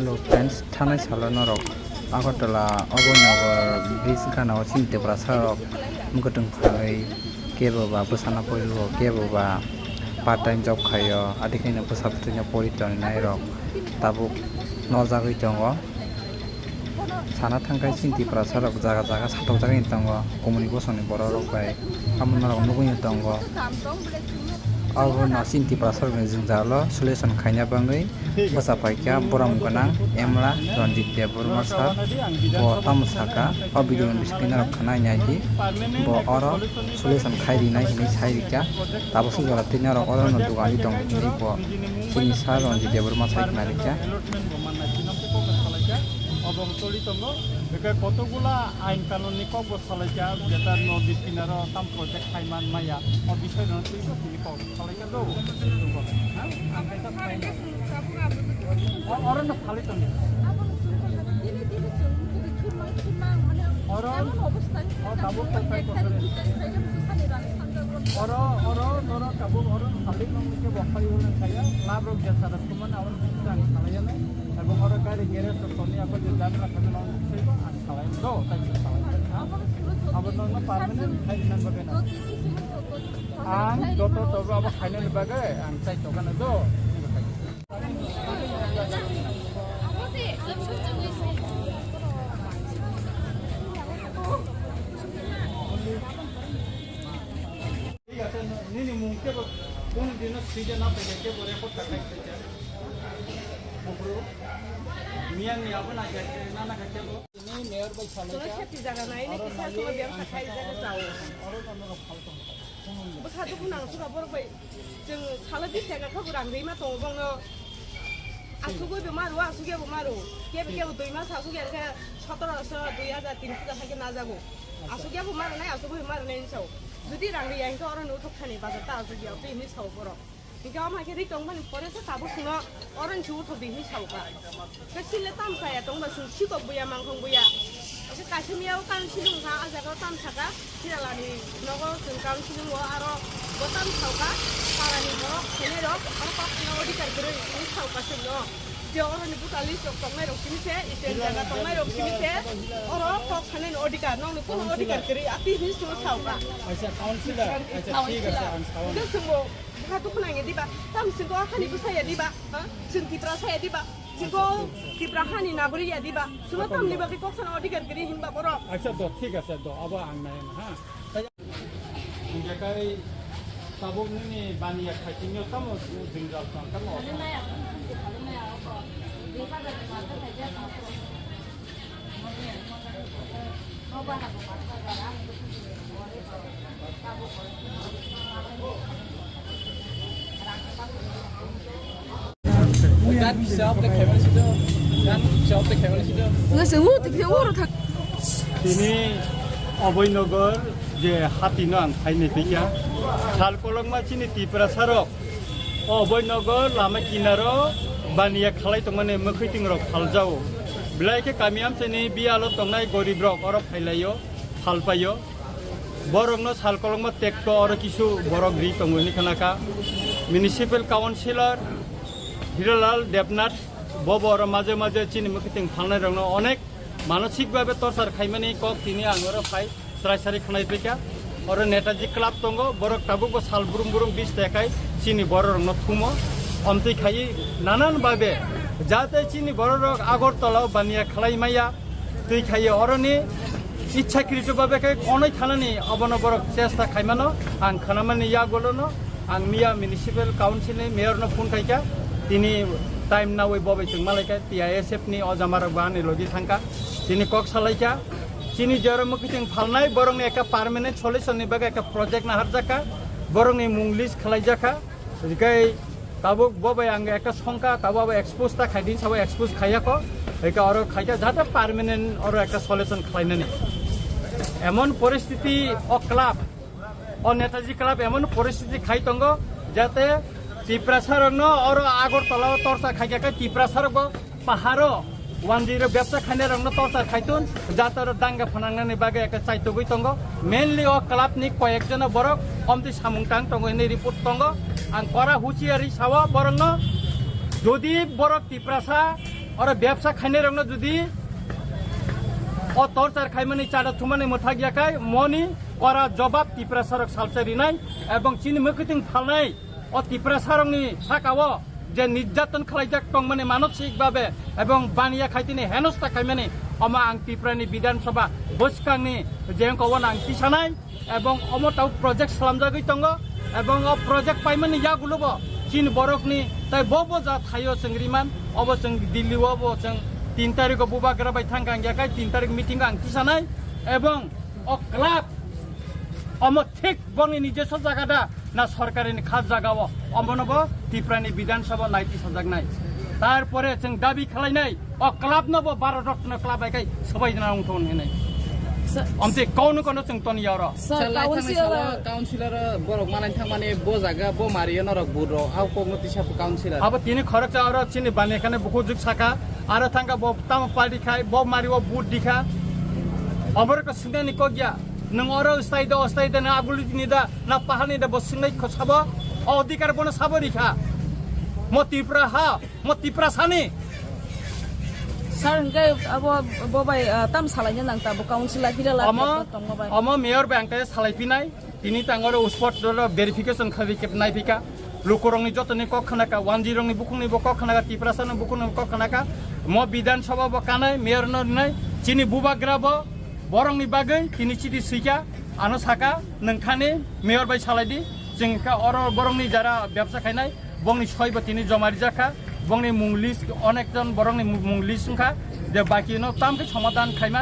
Hello friends थानाय सालानरक Agartala Abhoynagar bridge गानाव सिमतेब्रा सारक मुगतुं फालै केबोबा बोसाना पयलु केबोबा पार्ट टाइम जब खायो आदिखायनो बोसाबथैनो परितन नायरक ताबुक नजागै दङ साना थांखाय सिमतेब्रा सारक जागा जागा साथाव जागायनो दङ कमुनि बसनि बर' रक बाय खामानियाव नुगैनो दङ Algo na sinti prasar ni jalo solution khanya bangai basa paikya boram gana emla Ranjit Debur masa bo tamsaka video biskina khana nyai bo oro solution khairi nai hini sairika tabosu jala tina ro oro no dugani dong ni bo sini sa Ranjit Debur masa knarika অবতলিতঙ্গ একে কতগুলা আইন কানুননি cock বসালাইকা যেটা নদী কিনার তাম project খাইমান মায়া ও বিষয় তুই তিনি কক সালাইকা দো হ্যাঁ আঙ্কেটা খাই অরন ফালিতং অরন অবস্থায় কাবু খাই অর কাবু অরন ফালিতংকে বখাই হলেন খাইয়া লাভ রোগ যেসারা সুমন আওয়ার বিস্তান খালাইয়ানে এবং ওরা গাড়ি গ্যারেজ সনি আপনি যে জানা থাকেন সেই আন খালাই দো তাই খালাই আবার নন পার্মানেন্ট খাইনান বাগে না আন যত তবে আবার খাইনান বাগে আন চাই তো গানা দো ঠিক আছে নিনি মুখে কোন দিন সিজন না পেলে কে বলে কত খাইতে চায় Mian ni apa nak kerja, nana kerja tu. Ini mayor baik salah. Kalau siapa jaga naik ni kita semua biar sakai jaga jauh. Orang orang nak falto. Bersatu pun nak suka berbaik. Jeng salah di jaga kau kurang lima tahun bang. Aku gue bemaru, aku gue bemaru. Dia pergi betul mas, aku gue ke satu rasa 2003 dah sakit nazago. Aku gue bemaru naik, aku gue bemaru naik jauh. Jadi rangri yang kau orang nutup kani pasal tak aku gue ini jauh borok. Jika orang kiri tongban pada setabu semua orang jauh tu bini sauka. Kecil letam saya tongban suci kau buaya mangkong buaya. Jadi kasih miau kan silung kah, aja kau tam saka, tidak lagi. Nogo sengkam silung wa aro, kau tam sauka, para ni borok, ini rok, orang kau nogo di kerja ini sauka semua. Dia orang ni bukan list rok tongmai rok sini se, isen jaga tongmai rok sini se, orang kau kena nogo di kerja, nogo pun nogo di kerja, api ini semua sauka. Aja kaunselor, aja sih aja kaunselor. Itu semua. Satu pun lagi di ba, tam singko akan ibu saya di ba, sing kipra saya di ba, singko kipra hani naguri ya di ba, semua tam ni bagi kok sana odigar kiri himba borok. Aja do, ঠিক আছে do, aba anai ha. Saya kai tabuk ni baniya khaitinyo tam jingjal tam tam. Dan bisa apa kamera situ? Dan bisa apa kamera situ? Nggak semua, tidak orang tak. Ini Abhaynagar je hati nan haine tiya. Sal kolong macam ni tipra sarok. Abhaynagar lama kinaro baniya khalai tongane mukhiting rok haljao. Belai ke kami am sini bialo tongnai gorib rok orok hailayo, halpayo. Borong no sal kolong ma tekto oro kisu borok ri tongoni kanaka. Municipal councillor হিরোলাল Debnath ববর মাঝে মাঝে চিনি মুখিতিং ফালনাই রং অনেক মানসিকভাবে torture খাইমানি cock তিনি আঙর phi স্রাই সারি খানাই পেকা আর Netaji club দङ বরক তাবুক সাল বুরুম বুরুম বিষ দেখাই চিনি বড় রং থুমো অমতি খাই নানান ভাবে যাতে চিনি বড় রক আগরতলাও বানিয়া খালাই মাইয়া তুই খাই অরনি ইচ্ছাকৃতভাবে খাই অনেক খানানি অবনবরক চেষ্টা খাইমানো আং খানামানি ইয়া গলনো আং মিয়া মিউনিসিপাল কাউন্সিলনি মেয়রনো ফোন খাইকা তিনি টাইম না ওই ববে जों मालायका টিআইএসএফ नि अजामार बानि लगी थांका তিনি কক সালাইকা চিনি জরম মুখিং ফালনাই বরংনি একটা পার্মানেন্ট সলিউশন नि बागे একটা প্রজেক্ট না হারজাকা বরংনি মুংলিশ খালাইজাকা জিকাই তাবুক ববে আঙ্গে একটা সংখ্যা তাবুক এক্সপোজটা খাইদিন সবাই এক্সপোজ খাইয়াকো একা আরো খাইকা যাতে পার্মানেন্ট আরো একটা সলিউশন খাইনানি এমন পরিস্থিতি ও ক্লাব ও নেতাজি ক্লাব এমন পরিস্থিতি খাইতঙ্গ যাতে টিপ্রাসারক और আগরতলা তরসা খাইকা টিপ্রাসারক পাহাড় 10 ব্যবসা খাইনে রং তরসা খাইতুন যাতার দাঙ্গা ফনাংনানি বাগে একটা চাইতগই তঙ্গ মেইনলি ও ক্লাবনি কয়েকজন বরক অমতি সামুংটাং তঙ্গ এনে রিপোর্ট তঙ্গ আং করা হুচিয়ারি সাওয়া বরং যদি বরক টিপ্রাসা और व्यवसा खाने रंग जुदी और टर्चार खाइमानी चाडा थुमानी मोथागियाखाय मनी और जवाब त्रिपुरा सरक सालचारिनाय एवं चीन मखिथिं फालनाय और त्रिपुरा सरंगनि साकाओ जे निर्यातन खालायजाक दं माने मानसिक भाबे एवं बानिया खायथिनि हेनस्था खायमानि अमा आं त्रिपुरानि विधानसभा बसखांनि जेंखौवन आं तिसानाय एवं अमताव प्रोजेक्ट खालामजागै दङ एवं प्रोजेक्ट पाइमानि यागुलबो चीन बरकनि ताय बबो जा थायो जों रिमान अब जों दिल्लीआव अब जों 3 तारिखआव बुबाग्राबाय थांगांगियाखाय 3 तारिख मिटिं आं तिसानाय एवं अ क्लाब अम ठीक बंनि निजेस्व जागादा ना सरकारिनि खास जागाओ अमनबो त्रिपुरानि विधानसभा नायति साजागनाय तारपरे जों दाबि खालायनाय अ क्लाबनबो 12 रत्न क्लाब आइखाय सबायजना उंथन होनाय अमते कौन जों तनियार काउन्सिलर बरक मानाय थांमाने बो जागा बो मारियो नरक बुरो आव कोगनति साप काउन्सिलर अब तिनी खरक और चिनि बानेखाने बुखु जुग साका आरो थांगा बो ताम पार्टी खाय बो मारियो बुट दिखा अबरक सिंगानि को गया नों और अस्ताइद ना आगुलिनि दा ना पाहानि दा बसिनै खसाबो अधिकार बनो साबरिखा म त्रिपुरा सानि Sir, ngay abo bobai tam salanya nang tabo council akira la ama mayor bank ta salaipinai tini tangor spot verification khari kepnai pika lukorong ni jotoni kokhanaka 10 ni bukungni bo kokhanaka tiprasan bukungni kokhanaka mo bidan sabha bo kanai mayor no nai chini bubagra bo borong ni bagai tini chiti sika ano saka nongkhani mayor bai salaidi jengka oro borong ni jara byabsa khainai bongni soibo tini jomari jaka bongni munglis onekjon borongni munglis sungkha je baki no tamke समाधान खाइमा